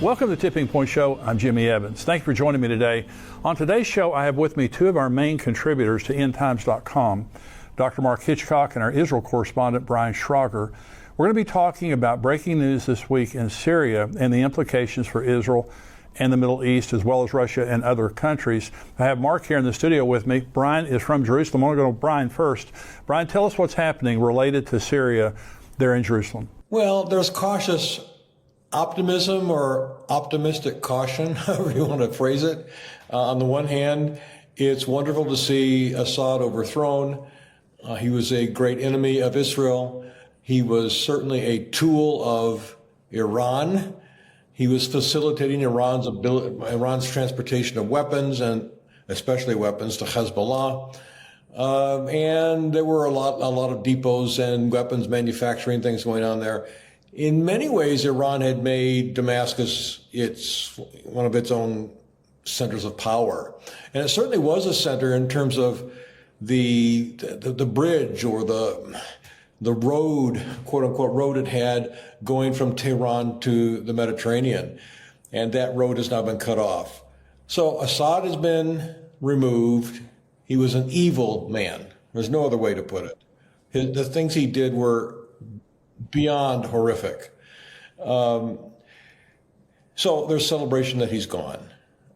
Welcome to the Tipping Point Show. I'm Jimmy Evans. Thank you for joining me today. On today's show, I have with me two of our main contributors to EndTimes.com, Dr. Mark Hitchcock and our Israel correspondent, Brian Schrager. We're going to be talking about breaking news this week in Syria and the implications for Israel and the Middle East, as well as Russia and other countries. I have Mark here in the studio with me. Brian is from Jerusalem. I want to go to Brian first. Brian, tell us what's happening related to Syria there in Jerusalem. Well, there's cautious optimism or optimistic caution, however you want to phrase it. On the one hand, it's wonderful to see Assad overthrown. He was a great enemy of Israel. He was certainly a tool of Iran. He was facilitating Iran's transportation of weapons, and especially weapons, to Hezbollah. And there were a lot of depots and weapons manufacturing things going on there. In many ways, Iran had made Damascus one of its own centers of power. And it certainly was a center in terms of the bridge or the road, quote unquote, road it had going from Tehran to the Mediterranean. And that road has now been cut off. So Assad has been removed. He was an evil man. There's no other way to put it. The things he did were beyond horrific. So there's celebration that he's gone.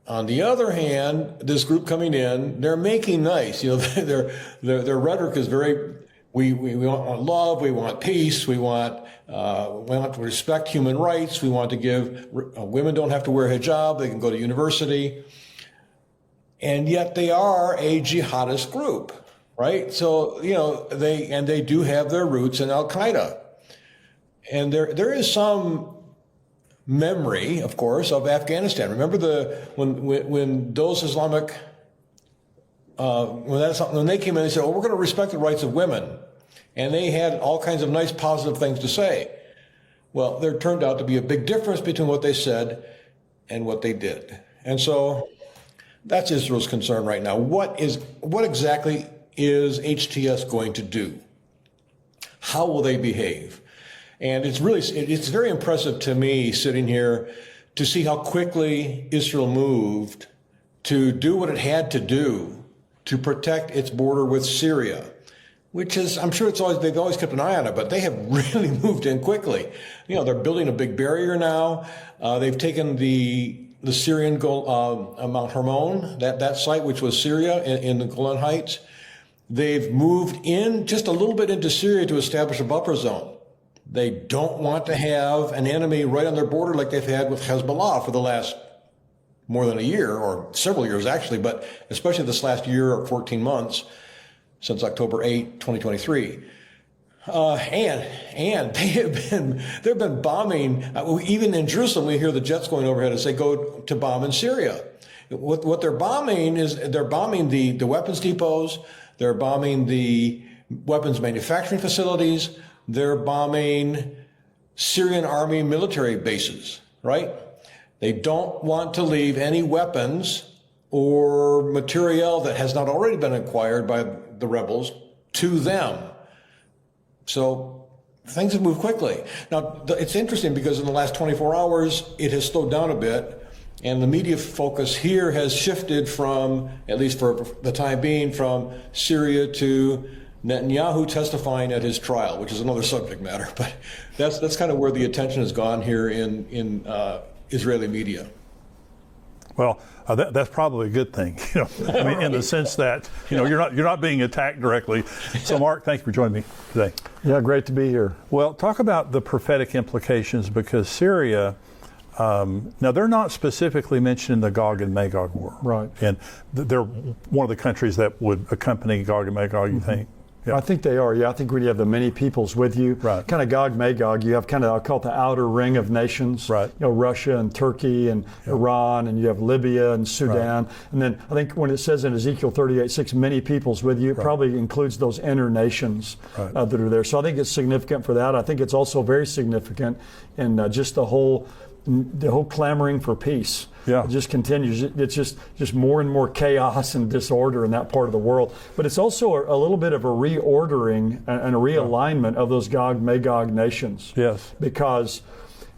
On the other hand, this group coming in, they're making nice. You know, their rhetoric is very, we want love, we want peace, we want to respect human rights, we want to give, women don't have to wear hijab, they can go to university. And yet they are a jihadist group, right? So, you know, they do have their roots in Al-Qaeda. And there is some memory, of course, of Afghanistan. Remember when those Islamic when they came in, they said, "Oh, we're going to respect the rights of women," and they had all kinds of nice, positive things to say. Well, there turned out to be a big difference between what they said and what they did, and so that's Israel's concern right now. What exactly is HTS going to do? How will they behave? And it's very impressive to me sitting here to see how quickly Israel moved to do what it had to do to protect its border with Syria, which is, I'm sure they've always kept an eye on it, but they have really moved in quickly. You know, they're building a big barrier now. They've taken the Syrian Mount Hermon, that site, which was Syria in the Golan Heights. They've moved in just a little bit into Syria to establish a buffer zone. They don't want to have an enemy right on their border like they've had with Hezbollah for the last more than a year, or several years actually, but especially this last year or 14 months since October 8, 2023. And they've been bombing, even in Jerusalem, we hear the jets going overhead and say, go to bomb in Syria. What they're bombing is, they're bombing the weapons depots, they're bombing the weapons manufacturing facilities, they're bombing Syrian army military bases, right? They don't want to leave any weapons or materiel that has not already been acquired by the rebels to them. So things have moved quickly. Now, it's interesting because in the last 24 hours, it has slowed down a bit, and the media focus here has shifted from, at least for the time being, from Syria to Netanyahu testifying at his trial, which is another subject matter. But that's kind of where the attention has gone here in Israeli media. Well, that's probably a good thing, you know. I mean, in the sense that, you know, you're not being attacked directly. So, Mark, thank you for joining me today. Yeah, great to be here. Well, talk about the prophetic implications, because Syria, now they're not specifically mentioned in the Gog and Magog war, right? And they're one of the countries that would accompany Gog and Magog. You think? Yeah. I think they are. Yeah, I think when you have the many peoples with you, right, kind of Gog Magog, you have kind of, I call it the outer ring of nations, right? You know, Russia and Turkey and Iran, and you have Libya and Sudan, right. And then I think when it says in Ezekiel 38:6, many peoples with you, it probably includes those inner nations that are there. So I think it's significant for that. I think it's also very significant in just the whole clamoring for peace. Yeah. It just continues. It's just more and more chaos and disorder in that part of the world. But it's also a little bit of a reordering and a realignment of those Gog Magog nations. Yes. Because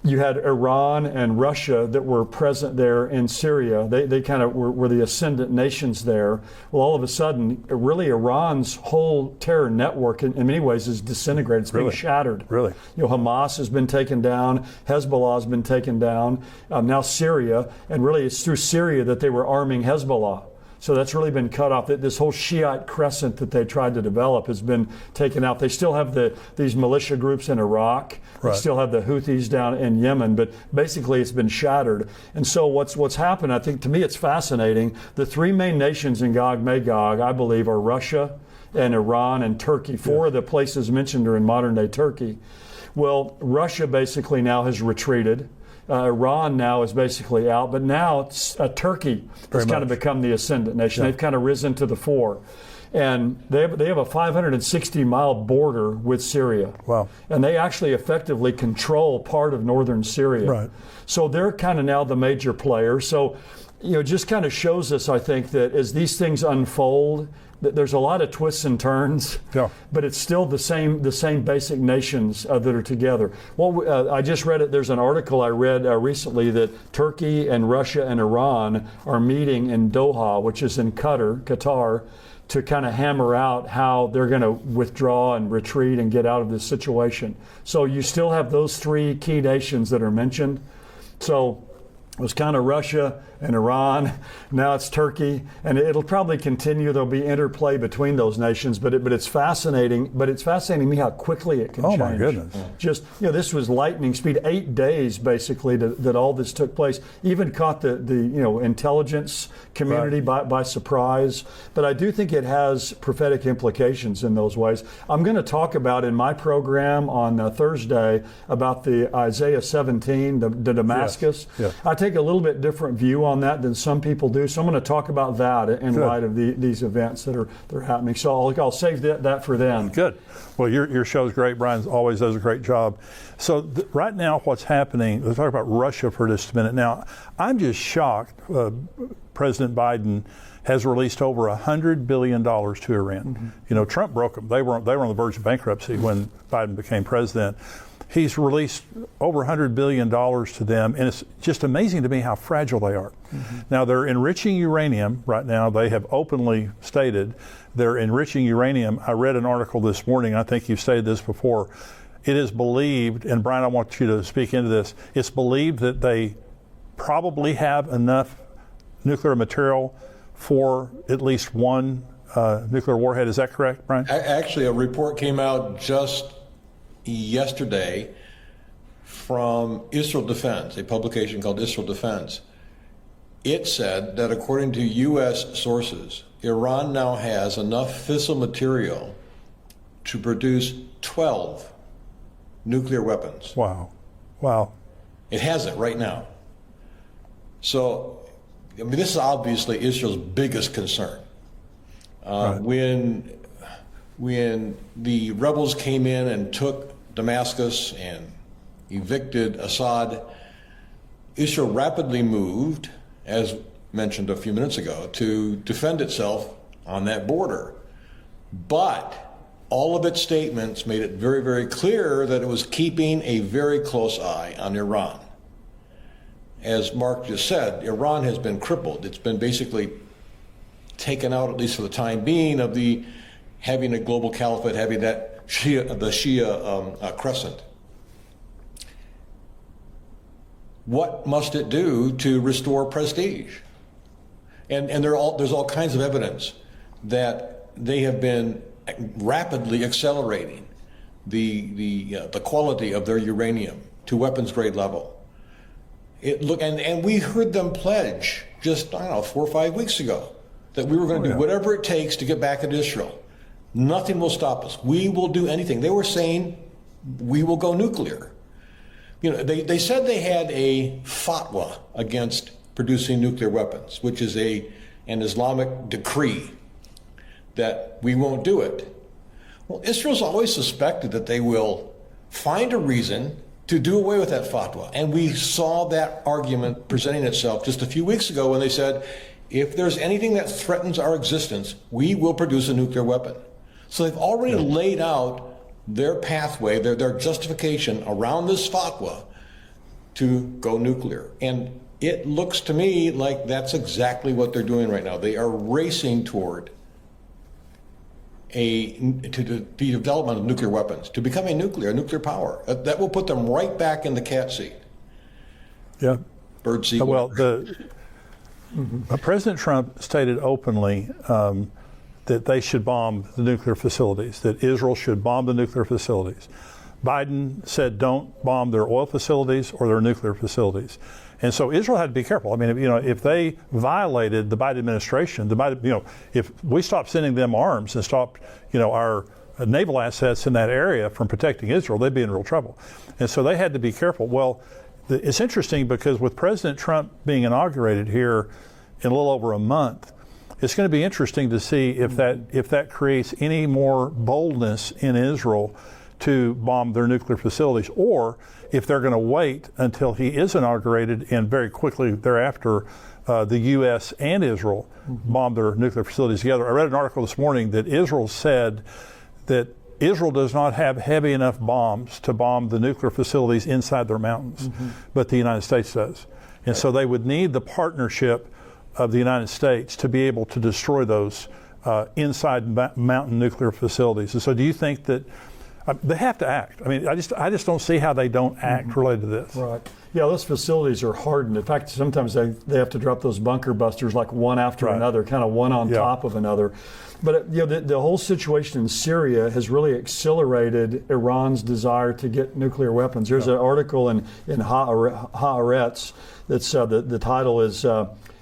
you had Iran and Russia that were present there in Syria. They kind of were the ascendant nations there. Well, all of a sudden, really Iran's whole terror network in many ways is disintegrated. It's being shattered. Really? Hamas has been taken down. Hezbollah has been taken down. Now Syria. And really it's through Syria that they were arming Hezbollah. So that's really been cut off. This whole Shiite crescent that they tried to develop has been taken out. They still have these militia groups in Iraq. They still have the Houthis down in Yemen, but basically it's been shattered. And so what's happened, I think, to me it's fascinating. The three main nations in Gog-Magog, I believe, are Russia and Iran and Turkey. Four of the places mentioned are in modern-day Turkey. Well, Russia basically now has retreated. Iran now is basically out, but now it's, Turkey has kind of become the ascendant nation. They've kind of risen to the fore. And they have a 560-mile border with Syria. Wow. And they actually effectively control part of northern Syria. Right. So they're kind of now the major player. So, it just kind of shows us, I think, that as these things unfold, that there's a lot of twists and turns, but it's still the same basic nations that are together. Well, I just read it. There's an article I read recently that Turkey and Russia and Iran are meeting in Doha, which is in Qatar, to kind of hammer out how they're going to withdraw and retreat and get out of this situation. So you still have those three key nations that are mentioned. So it was kind of Russia and Iran. Now it's Turkey, and it'll probably continue. There'll be interplay between those nations, but it's fascinating. But it's fascinating to me how quickly it can change. Oh my goodness! Just this was lightning speed. 8 days basically that all this took place. Even caught the intelligence community by surprise. But I do think it has prophetic implications in those ways. I'm going to talk about in my program on Thursday about the Isaiah 17, the Damascus. Yes. I take a little bit different view on that than some people do. So I'm going to talk about that in light of these events that are happening. So I'll save that for then. Good. Well, your show's great. Brian always does a great job. So right now what's happening, let's talk about Russia for just a minute. Now, I'm just shocked. President Biden has released over $100 billion to Iran. Mm-hmm. Trump broke them. They were on the verge of bankruptcy when Biden became president. He's released over $100 billion to them, and it's just amazing to me how fragile they are. Mm-hmm. Now, they're enriching uranium right now. They have openly stated they're enriching uranium. I read an article this morning, I think you've stated this before. It is believed, and Brian, I want you to speak into this, it's believed that they probably have enough nuclear material for at least one nuclear warhead. Is that correct, Brian? Actually, a report came out just yesterday from Israel Defense, a publication called Israel Defense. It said that according to U.S. sources, Iran now has enough fissile material to produce 12 nuclear weapons. Wow. It has it right now. So, this is obviously Israel's biggest concern. When the rebels came in and took Damascus and evicted Assad, Israel rapidly moved, as mentioned a few minutes ago, to defend itself on that border. But all of its statements made it very, very clear that it was keeping a very close eye on Iran. As Mark just said, Iran has been crippled. It's been basically taken out, at least for the time being, of having a global caliphate, having the Shia crescent. What must it do to restore prestige? And there's all kinds of evidence that they have been rapidly accelerating the quality of their uranium to weapons grade level. And we heard them pledge just 4 or 5 weeks ago that we were going to do whatever it takes to get back at Israel. Nothing will stop us. We will do anything. They were saying we will go nuclear. They said they had a fatwa against producing nuclear weapons, which is an Islamic decree that we won't do it. Well, Israel's always suspected that they will find a reason to do away with that fatwa. And we saw that argument presenting itself just a few weeks ago when they said, if there's anything that threatens our existence, we will produce a nuclear weapon. So they've already laid out their pathway, their justification around this fatwa to go nuclear. And it looks to me like that's exactly what they're doing right now. They are racing toward the development of nuclear weapons, to become a nuclear power. That will put them right back in the cat seat. Yeah. Bird seat. Well, President Trump stated openly that they should bomb the nuclear facilities, that Israel should bomb the nuclear facilities. Biden said don't bomb their oil facilities or their nuclear facilities. And so Israel had to be careful. I mean, if they violated the Biden administration, if we stopped sending them arms and stopped, our naval assets in that area from protecting Israel, they'd be in real trouble. And so they had to be careful. Well, it's interesting because with President Trump being inaugurated here in a little over a month, it's going to be interesting to see if that creates any more boldness in Israel to bomb their nuclear facilities, or if they're going to wait until he is inaugurated and very quickly thereafter the U.S. and Israel bomb their nuclear facilities together. I read an article this morning that Israel said that Israel does not have heavy enough bombs to bomb the nuclear facilities inside their mountains, but the United States does. And so they would need the partnership of the United States to be able to destroy those inside mountain nuclear facilities. And so do you think that they have to act? I mean, I just don't see how they don't act related to this. Right. Yeah, those facilities are hardened. In fact, sometimes they have to drop those bunker busters like one after another, kind of one on top of another. But the whole situation in Syria has really accelerated Iran's desire to get nuclear weapons. There's an article in Haaretz that's the title is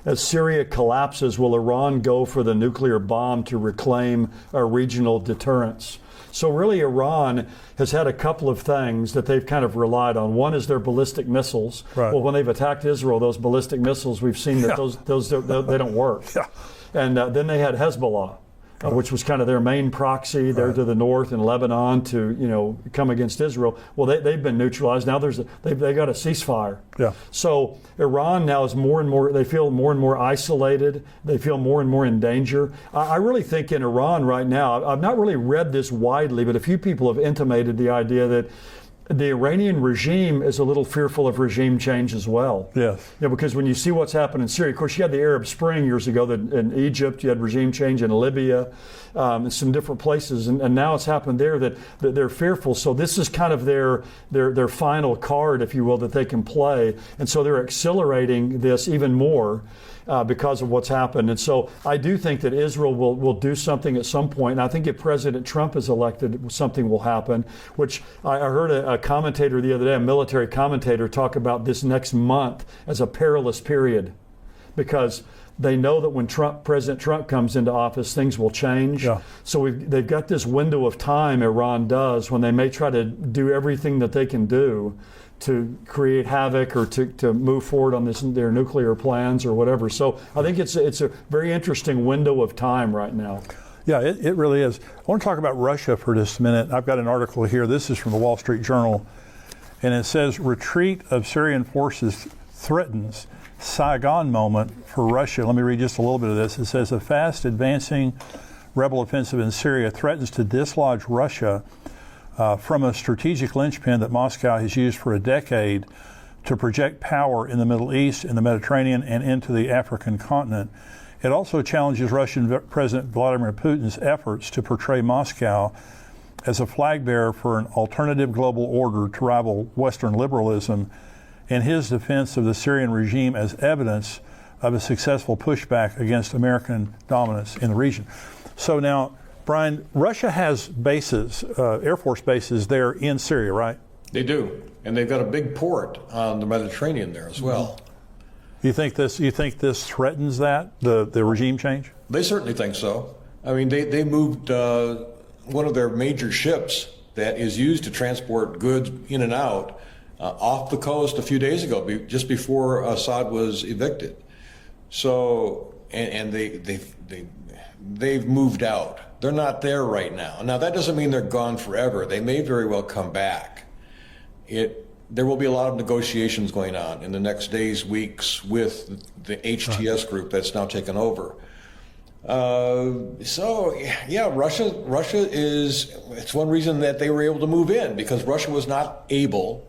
"As Syria Collapses, Will Iran Go for the Nuclear Bomb to Reclaim Our Regional Deterrence?" So really, Iran has had a couple of things that they've kind of relied on. One is their ballistic missiles. Right. Well, when they've attacked Israel, those ballistic missiles, we've seen that those they don't work. Yeah. And then they had Hezbollah, which was kind of their main proxy there to the north in Lebanon to come against Israel. Well, they've been neutralized. Now they got a ceasefire. Yeah. So Iran now is more and more. They feel more and more isolated. They feel more and more in danger. I really think in Iran right now, I've not really read this widely, but a few people have intimated the idea that the Iranian regime is a little fearful of regime change as well. Yes. Because when you see what's happened in Syria, of course, you had the Arab Spring years ago in Egypt, you had regime change in Libya, and some different places, and now it's happened there that they're fearful. So this is kind of their final card, if you will, that they can play. And so they're accelerating this even more because of what's happened. And so I do think that Israel will do something at some point. And I think if President Trump is elected, something will happen, which I heard a commentator the other day, a military commentator, talk about this next month as a perilous period, because they know that when President Trump comes into office, things will change. Yeah. So they've got this window of time, Iran does, when they may try to do everything that they can do to create havoc or to move forward on their nuclear plans or whatever. So I think it's a very interesting window of time right now. Yeah, it really is. I want to talk about Russia for just a minute. I've got an article here. This is from the Wall Street Journal, and it says, retreat of Syrian forces threatens Saigon moment for Russia. Let me read just a little bit of this. It says, a fast advancing rebel offensive in Syria threatens to dislodge Russia from a strategic linchpin that Moscow has used for a decade to project power in the Middle East, in the Mediterranean, and into the African continent. It also challenges Russian President Vladimir Putin's efforts to portray Moscow as a flag bearer for an alternative global order to rival Western liberalism, and his defense of the Syrian regime as evidence of a successful pushback against American dominance in the region. So now, Brian, Russia has bases, Air Force bases there in Syria, right? They do, and they've got a big port on the Mediterranean there as well. You think this threatens that, the regime change? They certainly think so. I mean, they moved one of their major ships that is used to transport goods in and out off the coast a few days ago, just before Assad was evicted. So, and they've moved out. They're not there right now. Now, that doesn't mean they're gone forever. They may very well come back. There will be a lot of negotiations going on in the next days, weeks with the HTS group that's now taken over. So, yeah, Russia it's one reason that they were able to move in, because Russia was not able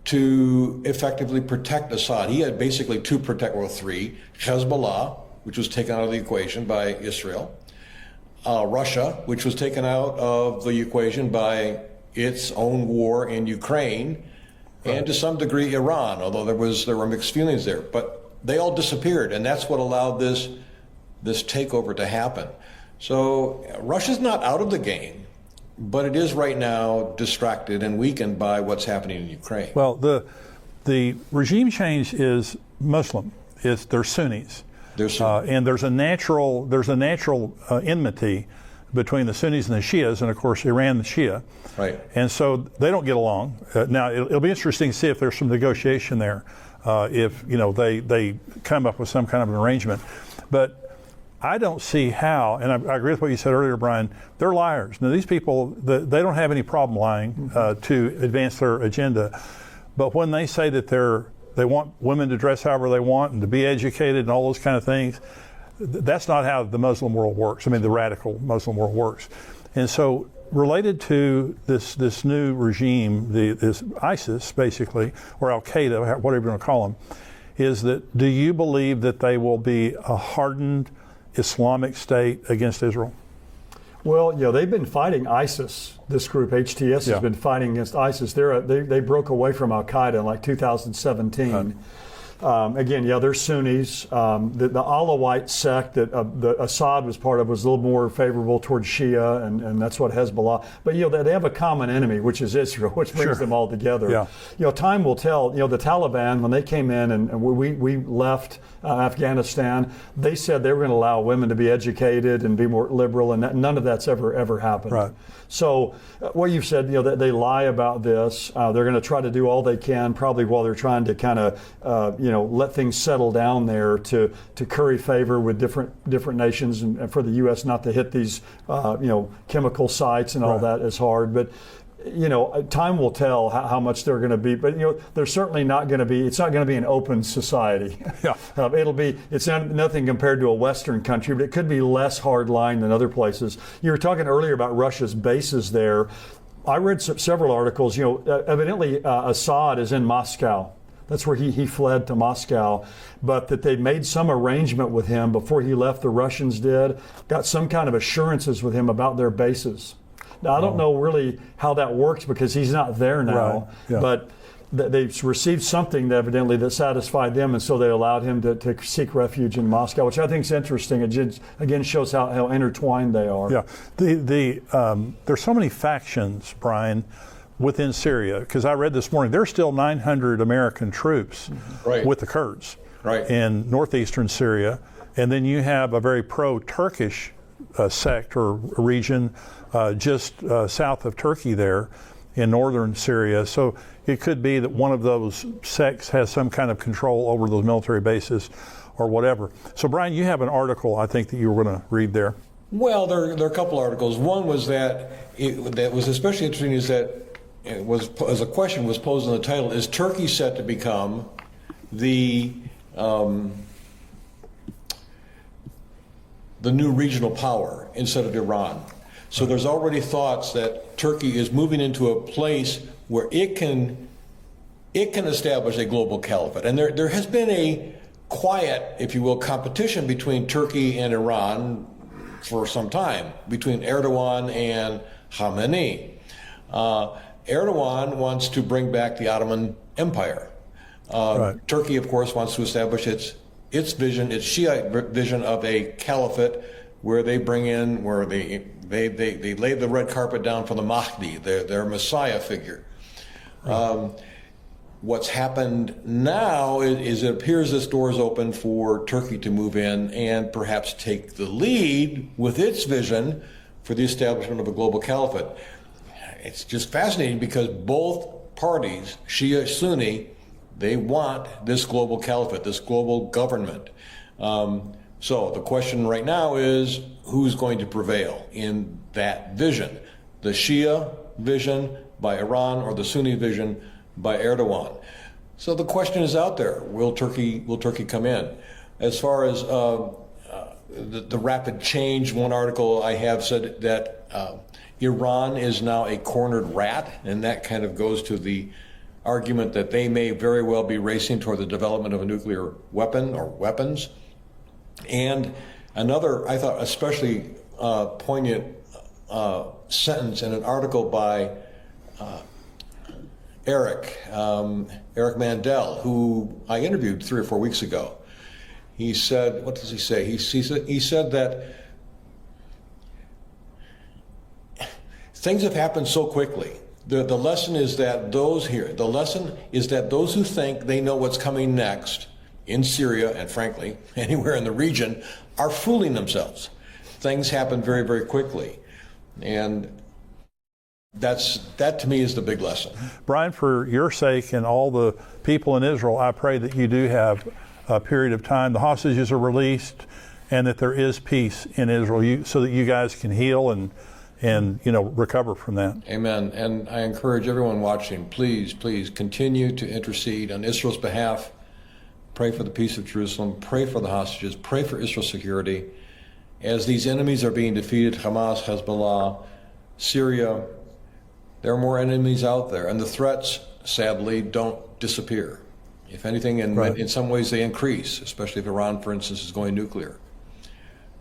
to effectively protect Assad. He had basically three. Hezbollah, which was taken out of the equation by Israel. Russia, which was taken out of the equation by its own war in Ukraine, and to some degree Iran, although there were mixed feelings there. But they all disappeared, and that's what allowed this takeover to happen. So Russia's not out of the game, but it is right now distracted and weakened by what's happening in Ukraine. Well, the regime change is Muslim. They're Sunnis. And there's a natural enmity between the Sunnis and the Shias, and of course Iran the Shia. Right. And so they don't get along. Now it'll be interesting to see if there's some negotiation there, if they come up with some kind of an arrangement. But I don't see how, and I agree with what you said earlier, Brian. They're liars. Now these people, they don't have any problem lying to advance their agenda. But when they say that they want women to dress however they want and to be educated and all those kind of things, that's not how the Muslim world works. I mean, the radical Muslim world works. And so related to this new regime, this ISIS basically, or Al-Qaeda, whatever you want to call them, is that, do you believe that they will be a hardened Islamic state against Israel? Well, they've been fighting ISIS. This group, HTS, has been fighting against ISIS. They broke away from Al-Qaeda in like 2017. Again, they're Sunnis. The Alawite sect that Assad was part of was a little more favorable towards Shia, and that's what Hezbollah. But they have a common enemy, which is Israel, which brings them all together. Yeah. Time will tell. The Taliban, when they came in and we left Afghanistan, they said they were going to allow women to be educated and be more liberal, and none of that's ever happened. Right. So what you've said, that they lie about this. They're going to try to do all they can, probably while they're trying to kind of let things settle down there to curry favor with different nations, and for the U.S. not to hit these chemical sites and all that is hard. But time will tell how much they're going to be. But they're certainly not going to be. It's not going to be an open society. Yeah. It's nothing compared to a Western country, but it could be less hardline than other places. You were talking earlier about Russia's bases there. I read several articles. Evidently Assad is in Moscow. That's where he fled to Moscow, but that they made some arrangement with him before he left. The Russians did, got some kind of assurances with him about their bases. Now, I don't know really how that works because he's not there now, but they received something evidently that satisfied them, and so they allowed him to seek refuge in Moscow, which I think is interesting. It again shows how intertwined they are. Yeah, there's so many factions, Brian, within Syria, because I read this morning there's still 900 American troops with the Kurds in northeastern Syria, and then you have a very pro-Turkish sect or region just south of Turkey there in northern Syria. So it could be that one of those sects has some kind of control over those military bases or whatever. So Brian, you have an article I think that you were going to read there. Well, there are a couple articles. One was that was especially interesting is that it was, as a question was posed in the title, is Turkey set to become the new regional power instead of Iran? So there's already thoughts that Turkey is moving into a place where it can establish a global caliphate. And there has been a quiet, if you will, competition between Turkey and Iran for some time, between Erdogan and Khamenei. Erdogan wants to bring back the Ottoman Empire. Turkey, of course, wants to establish its vision, its Shiite vision of a caliphate, where they bring in, where they lay the red carpet down for the Mahdi, their Messiah figure. What's happened now is it appears this door is open for Turkey to move in and perhaps take the lead with its vision for the establishment of a global caliphate. It's just fascinating because both parties, Shia, Sunni, they want this global caliphate, this global government. So the question right now is who's going to prevail in that vision? The Shia vision by Iran or the Sunni vision by Erdogan? So the question is out there. Will Turkey come in? As far as the rapid change, one article I have said that Iran is now a cornered rat, and that kind of goes to the argument that they may very well be racing toward the development of a nuclear weapon or weapons. And another, I thought, especially poignant sentence in an article by Eric Mandel, who I interviewed 3 or 4 weeks ago. He said, what does he say? He said that things have happened so quickly. The lesson is that those who think they know what's coming next in Syria and frankly anywhere in the region are fooling themselves. Things happen very, very quickly. And that to me is the big lesson. Brian, for your sake and all the people in Israel, I pray that you do have a period of time, the hostages are released, and that there is peace in Israel, so that you guys can heal and recover from that. Amen. And I encourage everyone watching, please continue to intercede on Israel's behalf. Pray for the peace of Jerusalem. Pray for the hostages. Pray for Israel's security. As these enemies are being defeated, Hamas, Hezbollah, Syria, there are more enemies out there, and the threats, sadly, don't disappear. If anything, in some ways they increase, especially if Iran, for instance, is going nuclear.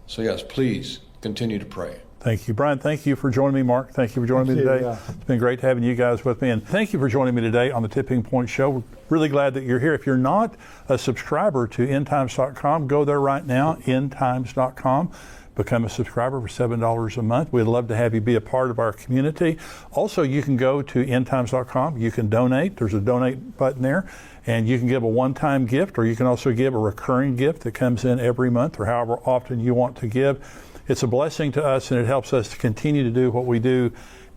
So yes, please continue to pray. Thank you. Brian, thank you for joining me. Mark, thank you for joining me today. Yeah. It's been great having you guys with me. And thank you for joining me today on the Tipping Point Show. We're really glad that you're here. If you're not a subscriber to endtimes.com, go there right now, endtimes.com. Become a subscriber for $7 a month. We'd love to have you be a part of our community. Also, you can go to endtimes.com. You can donate. There's a donate button there. And you can give a one-time gift, or you can also give a recurring gift that comes in every month, or however often you want to give. It's a blessing to us, and it helps us to continue to do what we do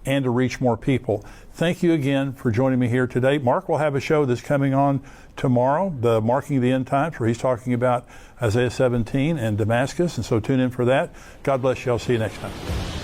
and to reach more people. Thank you again for joining me here today. Mark will have a show that's coming on tomorrow, the Marking the End Times, where he's talking about Isaiah 17 and Damascus, and so tune in for that. God bless you. I'll see you next time.